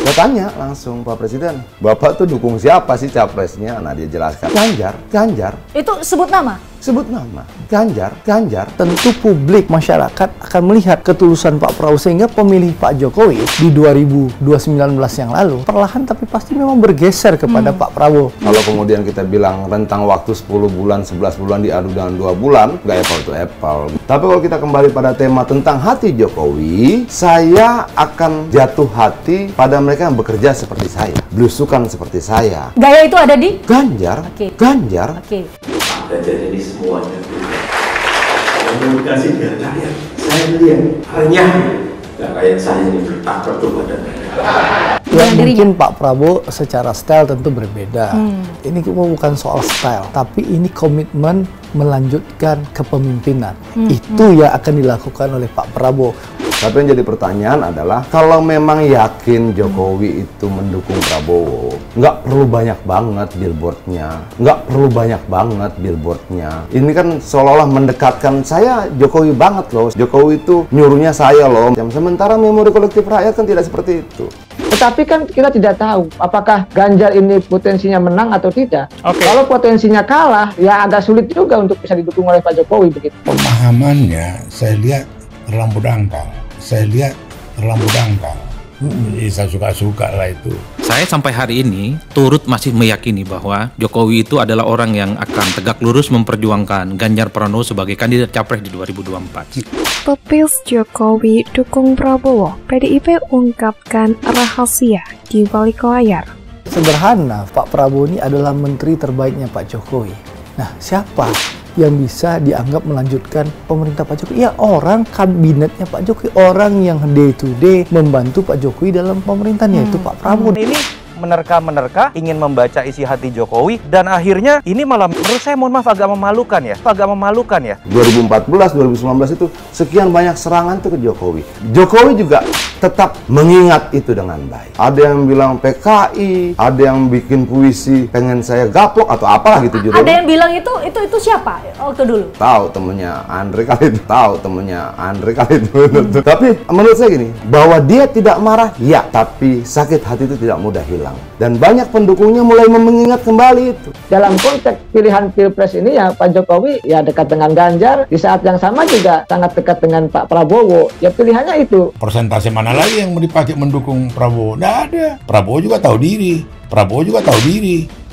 Saya tanya langsung, Pak Presiden, Bapak tuh dukung siapa sih capresnya? Nah, dia jelaskan, Ganjar. Itu sebut nama? Sebut nama, Ganjar. Tentu publik masyarakat akan melihat ketulusan Pak Prabowo, sehingga pemilih Pak Jokowi di 2019 yang lalu perlahan tapi pasti memang bergeser kepada Pak Prabowo. Kalau kemudian kita bilang rentang waktu 10 bulan, 11 bulan diadu dengan 2 bulan, nggak apple to apple. Tapi kalau kita kembali pada tema tentang hati Jokowi, saya akan jatuh hati pada mereka yang bekerja seperti saya, belusukan seperti saya. Gaya itu ada di? Ganjar. Ganjar. Ganjar ini semuanya komunikasi dengan rakyat. Saya lihat renyah, nggak kayak saya ini bertakar tuh badannya. Ya, mungkin Pak Prabowo secara style tentu berbeda. Ini bukan soal style, tapi ini komitmen melanjutkan kepemimpinan. Itu yang akan dilakukan oleh Pak Prabowo. Tapi yang jadi pertanyaan adalah, kalau memang yakin Jokowi itu mendukung Prabowo, nggak perlu banyak banget billboardnya. Ini kan seolah-olah mendekatkan saya Jokowi banget loh. Jokowi itu nyuruhnya saya loh. Sementara memori kolektif rakyat kan tidak seperti itu. Tetapi kan kita tidak tahu apakah Ganjar ini potensinya menang atau tidak. Kalau potensinya kalah, ya agak sulit juga untuk bisa didukung oleh Pak Jokowi begitu. Pemahamannya saya lihat terlampau dangkal. Jadi saya suka-suka lah itu. Saya sampai hari ini turut masih meyakini bahwa Jokowi itu adalah orang yang akan tegak lurus memperjuangkan Ganjar Pranowo sebagai kandidat capres di 2024. Pepis Jokowi dukung Prabowo, PDIP ungkapkan rahasia di balik layar. Sederhana, Pak Prabowo ini adalah menteri terbaiknya Pak Jokowi. Nah, siapa yang bisa dianggap melanjutkan pemerintah Pak Jokowi? Ya, orang kabinetnya Pak Jokowi, orang yang day to day membantu Pak Jokowi dalam pemerintahan, yaitu Pak Prabowo. Ini menerka-menerka ingin membaca isi hati Jokowi, dan akhirnya ini malah menurut saya, mohon maaf, agak memalukan ya. 2014, 2019 itu sekian banyak serangan tuh ke Jokowi. Jokowi juga tetap mengingat itu dengan baik. Ada yang bilang PKI, ada yang bikin puisi pengen saya gaplok atau apalah gitu judulnya. Ada yang bilang itu siapa waktu dulu? Tahu temennya Andre kali itu. Tapi menurut saya gini, bahwa dia tidak marah, ya, tapi sakit hati itu tidak mudah hilang. Dan banyak pendukungnya mulai mengingat kembali itu. Dalam konteks pilihan Pilpres ini ya Pak Jokowi ya dekat dengan Ganjar, di saat yang sama juga sangat dekat dengan Pak Prabowo. Ya pilihannya itu. Persentase mana lagi yang mau dipakai mendukung Prabowo? Nggak ada. Prabowo juga tahu diri.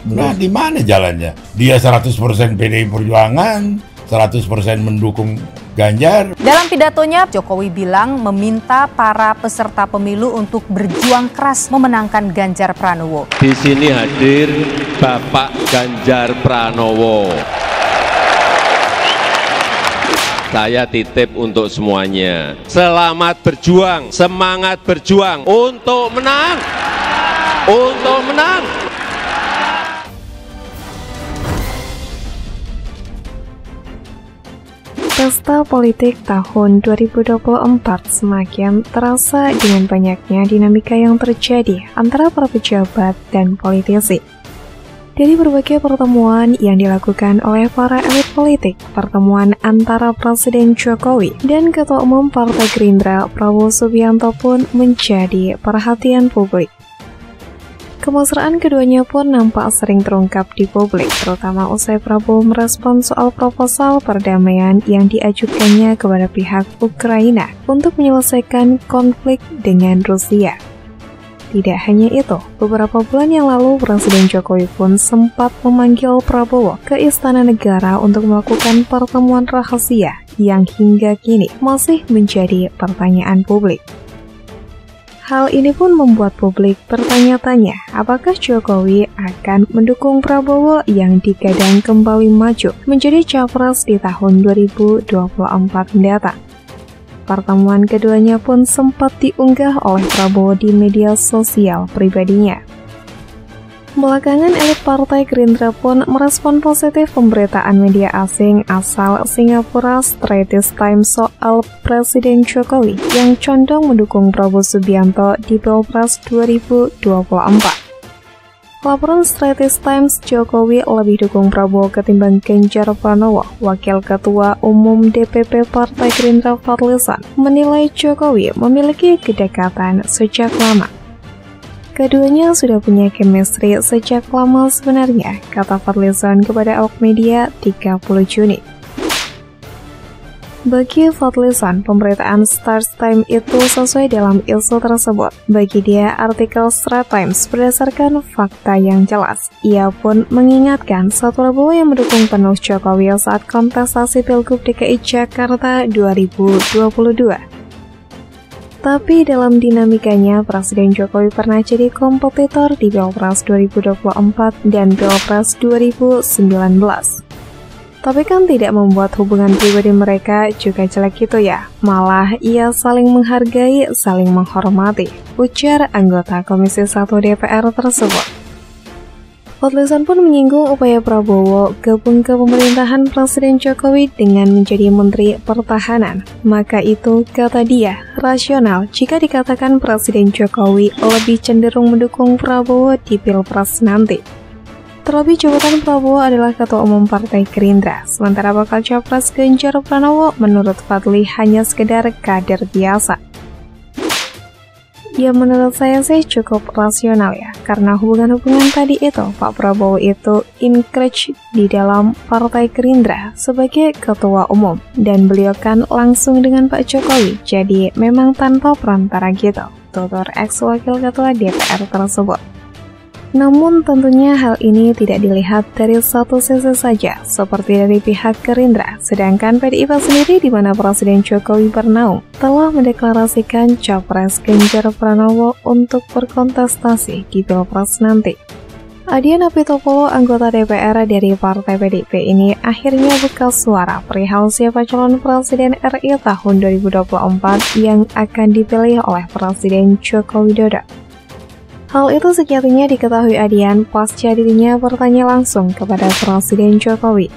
Nah, di mana jalannya? Dia 100% PDI Perjuangan, 100% mendukung Ganjar. Dalam pidatonya, Jokowi bilang meminta para peserta pemilu untuk berjuang keras memenangkan Ganjar Pranowo. Di sini hadir Bapak Ganjar Pranowo. Saya titip untuk semuanya. Selamat berjuang, semangat berjuang untuk menang. Pesta politik tahun 2024 semakin terasa dengan banyaknya dinamika yang terjadi antara para pejabat dan politisi. Dari berbagai pertemuan yang dilakukan oleh para elit politik, pertemuan antara Presiden Jokowi dan Ketua Umum Partai Gerindra Prabowo Subianto pun menjadi perhatian publik. Kemesraan keduanya pun nampak sering terungkap di publik, terutama usai Prabowo merespon soal proposal perdamaian yang diajukannya kepada pihak Ukraina untuk menyelesaikan konflik dengan Rusia. Tidak hanya itu, beberapa bulan yang lalu Presiden Jokowi pun sempat memanggil Prabowo ke Istana Negara untuk melakukan pertemuan rahasia yang hingga kini masih menjadi pertanyaan publik. Hal ini pun membuat publik bertanya-tanya apakah Jokowi akan mendukung Prabowo yang digadang kembali maju menjadi capres di tahun 2024 mendatang. Pertemuan keduanya pun sempat diunggah oleh Prabowo di media sosial pribadinya. Belakangan elit Partai Gerindra pun merespon positif pemberitaan media asing asal Singapura Straits Times soal Presiden Jokowi yang condong mendukung Prabowo Subianto di Pilpres 2024. Laporan Straits Times, Jokowi lebih dukung Prabowo ketimbang Ganjar Pranowo. Wakil Ketua Umum DPP Partai Gerindra Fadlizon menilai Jokowi memiliki kedekatan sejak lama. Keduanya sudah punya chemistry sejak lama sebenarnya, kata Fadlizon kepada awak media 30 Juni. Bagi Fadlizon, pemberitaan Stars Time itu sesuai dalam isu tersebut. Bagi dia, artikel Straits Times berdasarkan fakta yang jelas. Ia pun mengingatkan Satu Prabowo yang mendukung penuh Jokowi saat kontestasi Pilgub DKI Jakarta 2022. Tapi dalam dinamikanya, Presiden Jokowi pernah jadi kompetitor di Pilpres 2024 dan Pilpres 2019. Tapi kan tidak membuat hubungan pribadi mereka juga jelek gitu ya. Malah ia saling menghargai, saling menghormati, ujar anggota Komisi 1 DPR tersebut. Fadlizon pun menyinggung upaya Prabowo gabung ke pemerintahan Presiden Jokowi dengan menjadi Menteri Pertahanan. Maka itu, kata dia, rasional jika dikatakan Presiden Jokowi lebih cenderung mendukung Prabowo di Pilpres nanti. Terlebih jabatan Prabowo adalah Ketua Umum Partai Gerindra, sementara bakal Capres Ganjar Pranowo menurut Fadli hanya sekedar kader biasa. Ya menurut saya sih cukup rasional ya, karena hubungan-hubungan tadi itu, Pak Prabowo itu encourage di dalam Partai Gerindra sebagai Ketua Umum, dan beliau kan langsung dengan Pak Jokowi, jadi memang tanpa perantara gitu, tutur ex-wakil Ketua DPR tersebut. Namun tentunya hal ini tidak dilihat dari satu sisi saja, seperti dari pihak Gerindra, sedangkan PDIP sendiri di mana Presiden Jokowi bernaung telah mendeklarasikan Capres Ganjar Pranowo untuk berkontestasi di Pilpres nanti. Adian Apitopolo, anggota DPR dari Partai PDIP ini akhirnya buka suara perihal siapa calon Presiden RI tahun 2024 yang akan dipilih oleh Presiden Joko Widodo. Hal itu sejatinya diketahui Adian pasca dirinya bertanya langsung kepada Presiden Jokowi.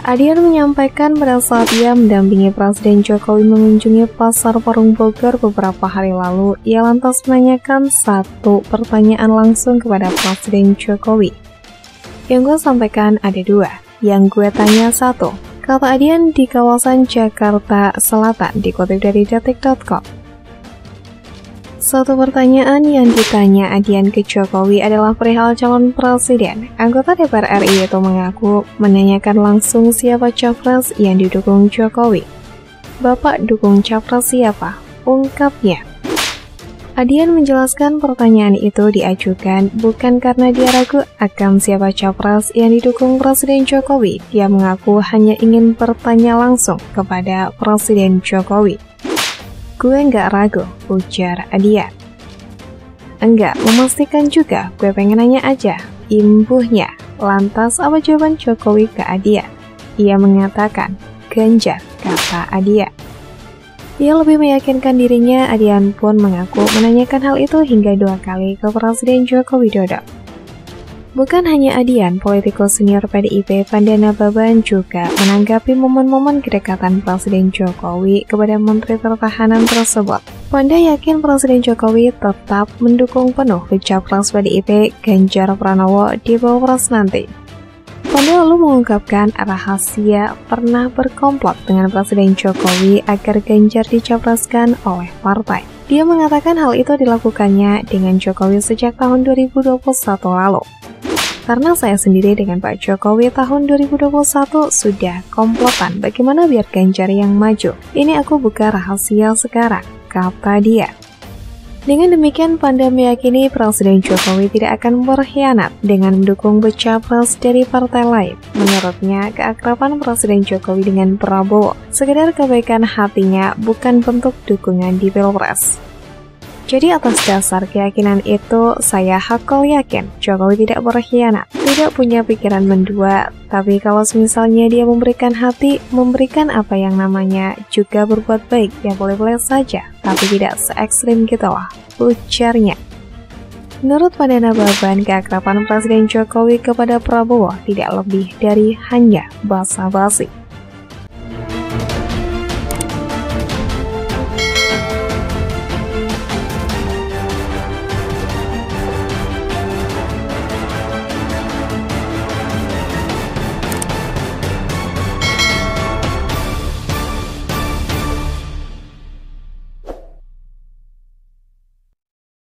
Adian menyampaikan pada saat ia mendampingi Presiden Jokowi mengunjungi Pasar Parung Bogor beberapa hari lalu, ia lantas menanyakan satu pertanyaan langsung kepada Presiden Jokowi. Yang gue sampaikan ada dua, yang gue tanya satu, kata Adian di kawasan Jakarta Selatan, dikutip dari detik.com. Satu pertanyaan yang ditanya Adian ke Jokowi adalah perihal calon presiden. Anggota DPR RI itu mengaku menanyakan langsung siapa capres yang didukung Jokowi. Bapak dukung capres siapa? Ungkapnya. Adian menjelaskan pertanyaan itu diajukan bukan karena dia ragu akan siapa capres yang didukung Presiden Jokowi. Dia mengaku hanya ingin bertanya langsung kepada Presiden Jokowi. Gue nggak ragu, ujar Adian. Enggak, memastikan juga, gue pengen nanya aja, imbuhnya. Lantas apa jawaban Jokowi ke Adian? Ia mengatakan, Ganjar, kata Adian. Ia lebih meyakinkan dirinya, Adian pun mengaku menanyakan hal itu hingga 2 kali ke Presiden Joko Widodo. Bukan hanya Adian, politikus senior PDIP Pandana Baban juga menanggapi momen-momen kedekatan Presiden Jokowi kepada Menteri Pertahanan tersebut. Panda yakin Presiden Jokowi tetap mendukung penuh Capres PDIP Ganjar Pranowo di Pilpres nanti. Panda lalu mengungkapkan rahasia pernah berkomplot dengan Presiden Jokowi agar Ganjar dicapreskan oleh partai. Dia mengatakan hal itu dilakukannya dengan Jokowi sejak tahun 2021 lalu. Karena saya sendiri dengan Pak Jokowi tahun 2021 sudah komplotan bagaimana biar Ganjar yang maju. Ini aku buka rahasia sekarang, kata dia. Dengan demikian, Panda meyakini Presiden Jokowi tidak akan berkhianat dengan mendukung capres dari partai lain. Menurutnya, keakraban Presiden Jokowi dengan Prabowo sekedar kebaikan hatinya, bukan bentuk dukungan di Pilpres. Jadi atas dasar keyakinan itu, saya hakul yakin Jokowi tidak berkhianat, tidak punya pikiran mendua, tapi kalau misalnya dia memberikan hati, memberikan apa yang namanya juga berbuat baik, ya boleh-boleh saja, tapi tidak se-ekstrim gitu lah, ujarnya. Menurut Pandana Baban, keakraban Presiden Jokowi kepada Prabowo tidak lebih dari hanya basa-basi.